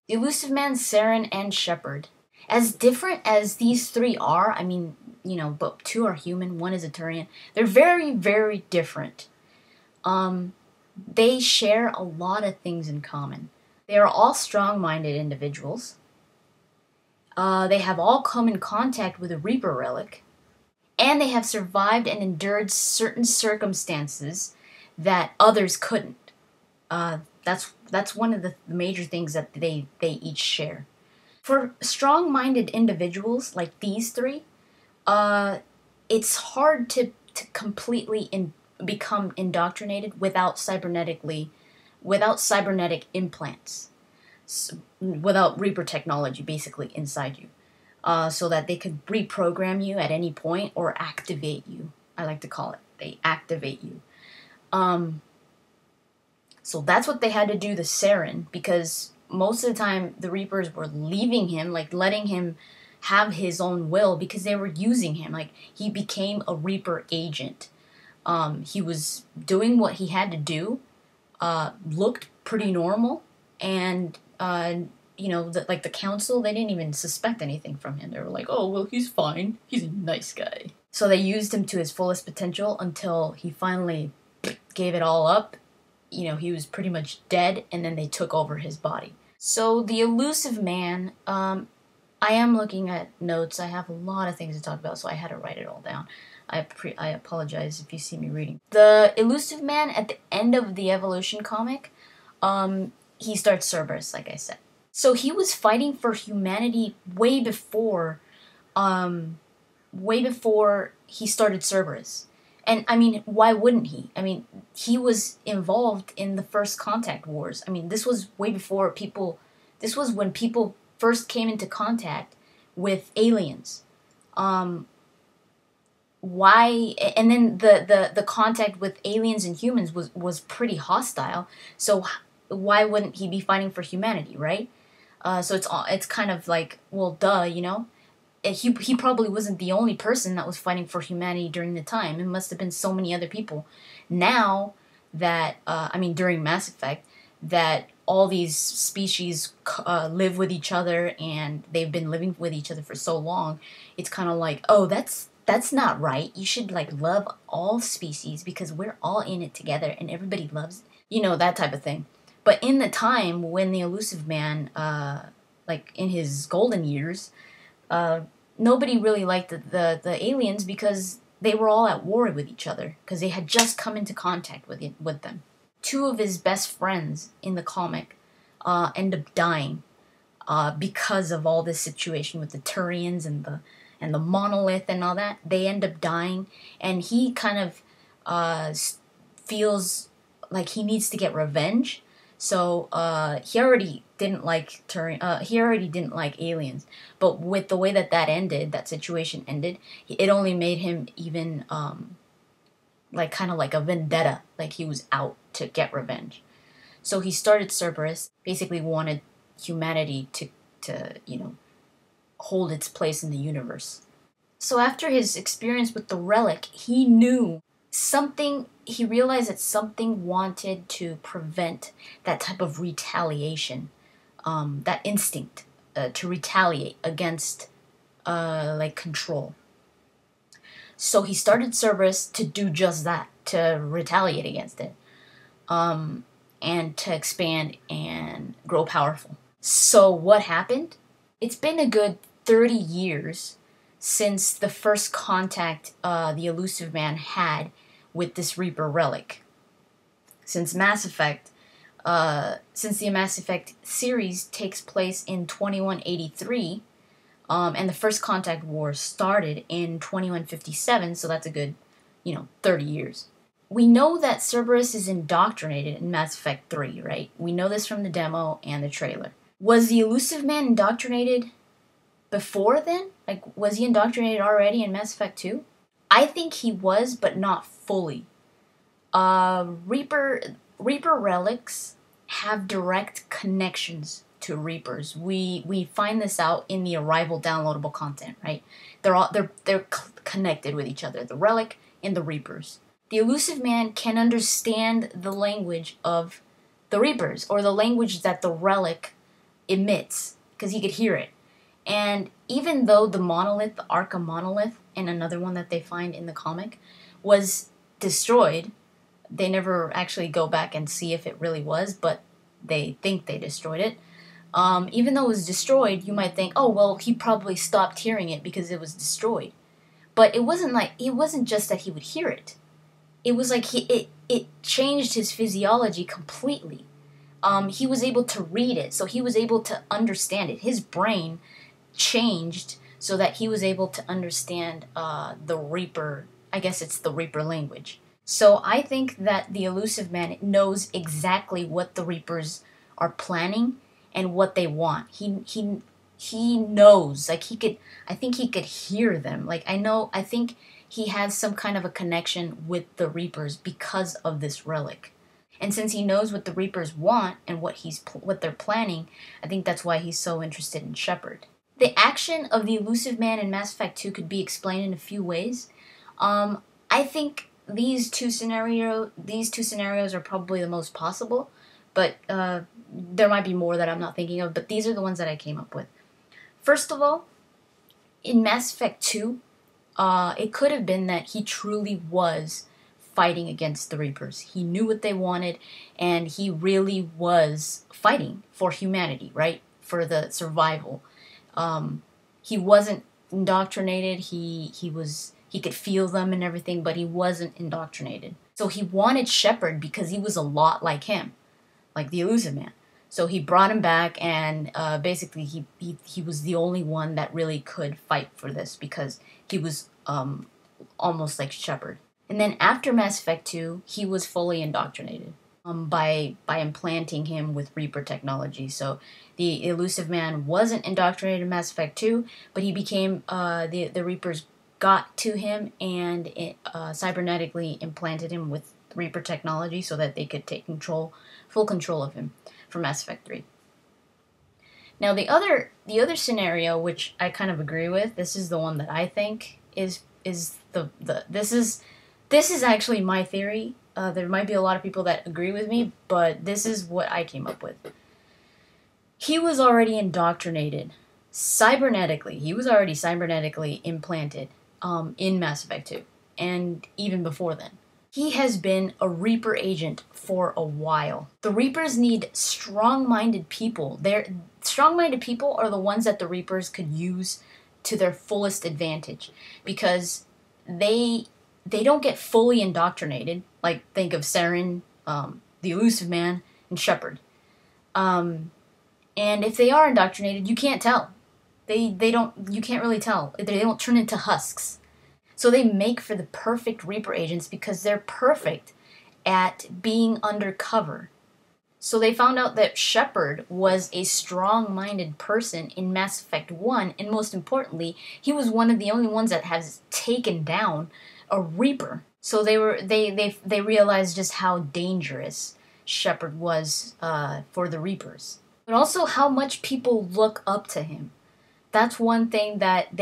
The Illusive Man, Saren, and Shepard. As different as these three are, I mean, you know, but two are human, one is a Turian. They're very, very different. They share a lot of things in common. They are all strong-minded individuals. They have all come in contact with a Reaper relic. And they have survived and endured certain circumstances that others couldn't. That's one of the major things that they each share. For strong-minded individuals like these three, it's hard to completely become indoctrinated without cybernetic implants, without Reaper technology basically inside you, so that they could reprogram you at any point or activate you. I like to call it. They activate you. So that's what they had to do to Saren, because most of the time the Reapers were leaving him, like letting him have his own will, because they were using him. Like, he became a Reaper agent. He was doing what he had to do, looked pretty normal, and you know, like the council, they didn't even suspect anything from him. They were like, oh, well, he's fine. He's a nice guy. So they used him to his fullest potential until he finally gave it all up. You know, he was pretty much dead, and then they took over his body. So the Illusive Man, I am looking at notes. I have a lot of things to talk about, so I had to write it all down. I apologize if you see me reading. The Illusive Man, at the end of the Evolution comic, he starts Cerberus, like I said. So he was fighting for humanity way before he started Cerberus. And, I mean, why wouldn't he? I mean, he was involved in the first Contact Wars. I mean, this was way before people... This was when people first came into contact with aliens. Why... And then the contact with aliens and humans was pretty hostile. So why wouldn't he be fighting for humanity, right? So it's kind of like, well, duh, you know? He probably wasn't the only person that was fighting for humanity during the time. It must have been so many other people. Now that, I mean, during Mass Effect, that all these species live with each other, and they've been living with each other for so long, it's kind of like, oh, that's not right. You should, like, love all species because we're all in it together and everybody loves it. You know, that type of thing. But in the time when the Illusive Man, like, in his golden years, nobody really liked the aliens because they were all at war with each other because they had just come into contact with them. Two of his best friends in the comic end up dying because of all this situation with the Turians and the monolith and all that. They end up dying, and he kind of feels like he needs to get revenge. So he already didn't like he already didn't like aliens, but with the way that ended, that situation ended, it only made him even like kind of like a vendetta, like he was out to get revenge. So he started Cerberus, basically wanted humanity to you know, hold its place in the universe. So after his experience with the relic, he realized that something wanted to prevent that type of retaliation, that instinct to retaliate against like control. So he started Cerberus to do just that, to retaliate against it, and to expand and grow powerful. So what happened? It's been a good 30 years since the first contact the Illusive Man had with this Reaper relic. Since the Mass Effect series takes place in 2183, and the first Contact War started in 2157, so that's a good, 30 years. We know that Cerberus is indoctrinated in Mass Effect 3, right? We know this from the demo and the trailer. Was the Illusive Man indoctrinated before then? Like, was he indoctrinated already in Mass Effect 2? I think he was, but not fully. Reaper relics have direct connections to Reapers. We find this out in the Arrival downloadable content, right? They're connected with each other, the relic and the Reapers. The Illusive Man can understand the language of the Reapers, or the language that the relic emits, because he could hear it. And even though the monolith, the Arca monolith, and another one that they find in the comic, was destroyed, they never actually go back and see if it really was, but they think they destroyed it. Even though it was destroyed, you might think, oh, well, he probably stopped hearing it because it was destroyed. But it wasn't just that he would hear it. It was like it changed his physiology completely. He was able to read it, so he was able to understand it. His brain changed so that he was able to understand the Reaper. I guess it's the Reaper language. So I think that the Illusive Man knows exactly what the Reapers are planning and what they want. He knows. Like I think he could hear them. I think he has some kind of a connection with the Reapers because of this relic. And since he knows what the Reapers want and what they're planning, I think that's why he's so interested in Shepard. The action of the Illusive Man in Mass Effect 2 could be explained in a few ways. I think these two scenarios are probably the most possible, but there might be more that I'm not thinking of, but these are the ones that I came up with. First of all, in Mass Effect 2, it could have been that he truly was fighting against the Reapers. He knew what they wanted, and he really was fighting for humanity, right? For the survival. He wasn't indoctrinated. He could feel them and everything, but he wasn't indoctrinated. So he wanted Shepard because he was a lot like him, like the Illusive Man. So he brought him back, and basically he was the only one that really could fight for this because he was almost like Shepard. And then after Mass Effect 2, he was fully indoctrinated by implanting him with Reaper technology. So the Illusive Man wasn't indoctrinated in Mass Effect 2, but he became, the Reapers got to him and cybernetically implanted him with Reaper technology so that they could take full control of him for Mass Effect 3. Now the other scenario, which I kind of agree with, this is the one that I think is this is actually my theory. There might be a lot of people that agree with me, but this is what I came up with. He was already indoctrinated cybernetically. He was already cybernetically implanted in Mass Effect 2, and even before then. He has been a Reaper agent for a while. The Reapers need strong-minded people. Strong-minded people are the ones that the Reapers could use to their fullest advantage, because they don't get fully indoctrinated. Like, think of Saren, the Illusive Man, and Shepard. And if they are indoctrinated, you can't tell. You can't really tell. They don't turn into husks. So they make for the perfect Reaper agents because they're perfect at being undercover. So they found out that Shepard was a strong-minded person in Mass Effect 1, and most importantly, he was one of the only ones that has taken down a Reaper. So they realized just how dangerous Shepard was for the Reapers. But also how much people look up to him. That's one thing that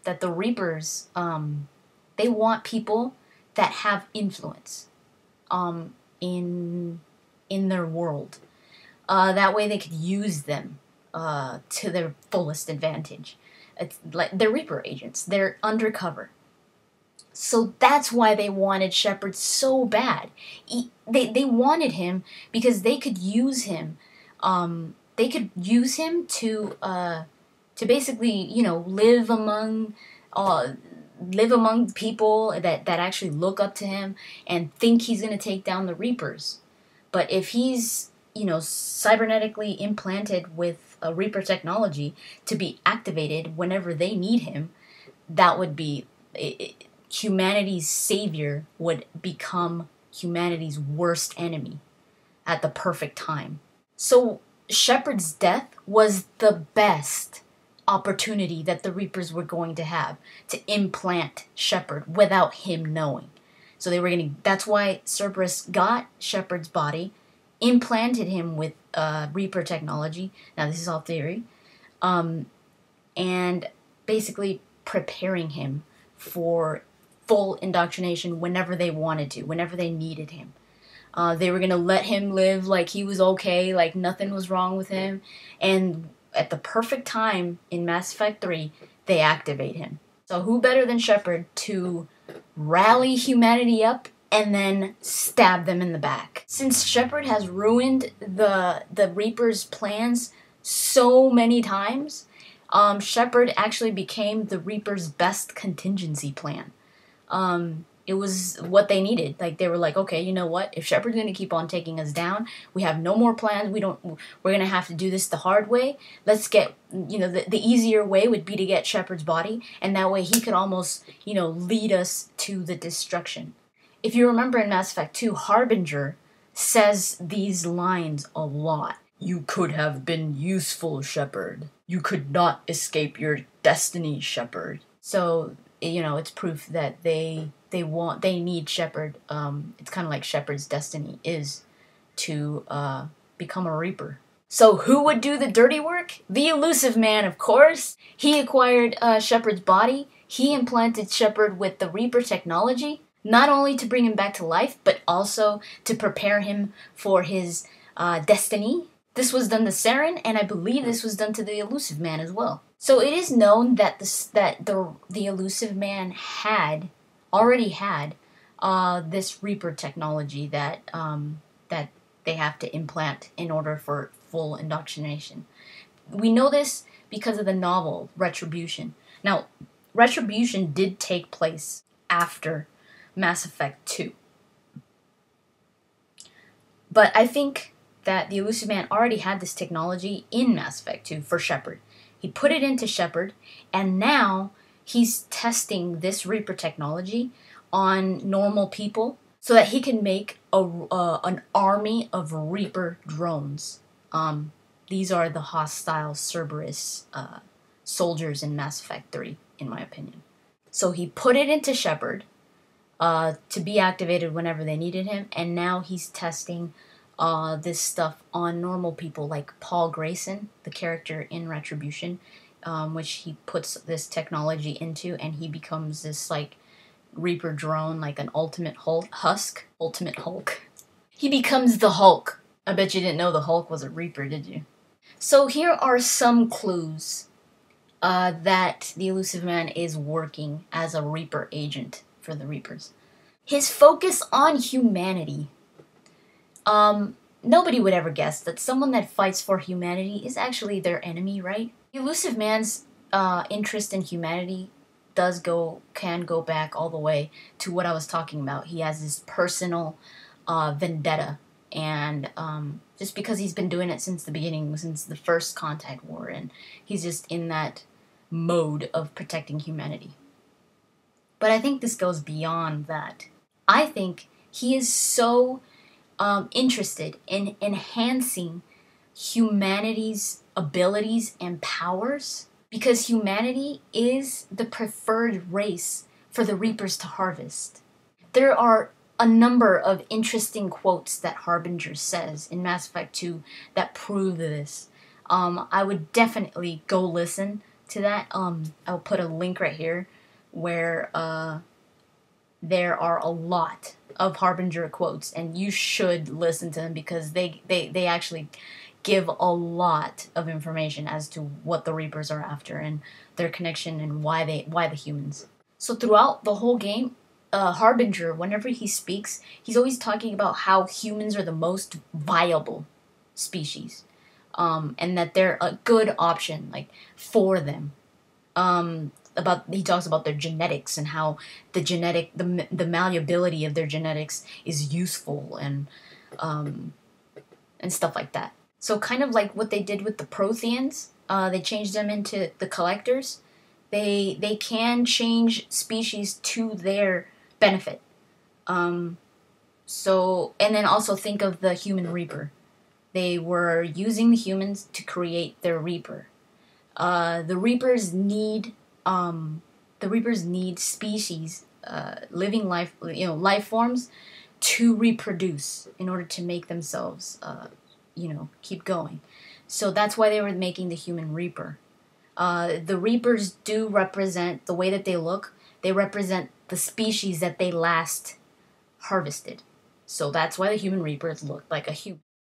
that the Reapers, they want people that have influence in their world. That way they could use them to their fullest advantage. It's like they're Reaper agents. They're undercover. So that's why they wanted Shepard so bad. They wanted him because they could use him. They could use him to basically, live among people that actually look up to him and think he's going to take down the Reapers. But if he's, cybernetically implanted with a Reaper technology to be activated whenever they need him, that would be humanity's savior would become humanity's worst enemy at the perfect time. So Shepard's death was the best opportunity that the Reapers were going to have to implant Shepard without him knowing. So that's why Cerberus got Shepard's body, implanted him with Reaper technology. Now this is all theory. And basically preparing him for full indoctrination whenever they wanted to, whenever they needed him. They were gonna let him live like he was okay, like nothing was wrong with him. And at the perfect time in Mass Effect 3, they activate him. So who better than Shepard to rally humanity up and then stab them in the back? Since Shepard has ruined the Reapers' plans so many times, Shepard actually became the Reapers' best contingency plan. It was what they needed. Like, they were like, okay, you know what? If Shepard's gonna keep on taking us down, we have no more plans. We're gonna have to do this the hard way. Let's get, the easier way would be to get Shepard's body, and that way he could almost, lead us to the destruction. If you remember in Mass Effect 2, Harbinger says these lines a lot. You could have been useful, Shepard. You could not escape your destiny, Shepard. So, it's proof that they need Shepard. It's kind of like Shepard's destiny is to become a Reaper. So who would do the dirty work? The Illusive Man, of course. He acquired Shepard's body. He implanted Shepard with the Reaper technology, not only to bring him back to life, but also to prepare him for his destiny. This was done to Saren, and I believe this was done to the Illusive Man as well. So it is known that the Illusive Man already had this Reaper technology that they have to implant in order for full indoctrination. We know this because of the novel Retribution. Now, Retribution did take place after Mass Effect 2. But I think that the Illusive Man already had this technology in Mass Effect 2 for Shepard. He put it into Shepard, and now he's testing this Reaper technology on normal people so that he can make an army of Reaper drones. These are the hostile Cerberus soldiers in Mass Effect 3, in my opinion. So he put it into Shepard to be activated whenever they needed him, and now he's testing this stuff on normal people like Paul Grayson, the character in Retribution, which he puts this technology into, and he becomes this like Reaper drone, like an ultimate Hulk. He becomes the Hulk. I bet you didn't know the Hulk was a Reaper, did you? So here are some clues that the Illusive Man is working as a Reaper agent for the Reapers. His focus on humanity. Nobody would ever guess that someone that fights for humanity is actually their enemy, right? The Illusive Man's interest in humanity can go back all the way to what I was talking about. He has this personal vendetta, and just because he's been doing it since the beginning, since the first Contact War, and he's just in that mode of protecting humanity. But I think this goes beyond that. I think he is so interested in enhancing humanity's abilities and powers because humanity is the preferred race for the Reapers to harvest. There are a number of interesting quotes that Harbinger says in Mass Effect 2 that prove this. I would definitely go listen to that. I'll put a link right here where there are a lot of Harbinger quotes, and you should listen to them because they actually give a lot of information as to what the Reapers are after and their connection and why the humans. So throughout the whole game, Harbinger, whenever he speaks, he's always talking about how humans are the most viable species, and that they're a good option, like, for them. He talks about their genetics and how the malleability of their genetics is useful and stuff like that. So kind of like what they did with the Protheans, they changed them into the Collectors. They can change species to their benefit. And then also think of the human Reaper. They were using the humans to create their Reaper. The Reapers need species, living life forms, to reproduce in order to make themselves, keep going. So that's why they were making the human Reaper. The Reapers do represent, the way that they look, they represent the species that they last harvested. So that's why the human Reapers looked like a human.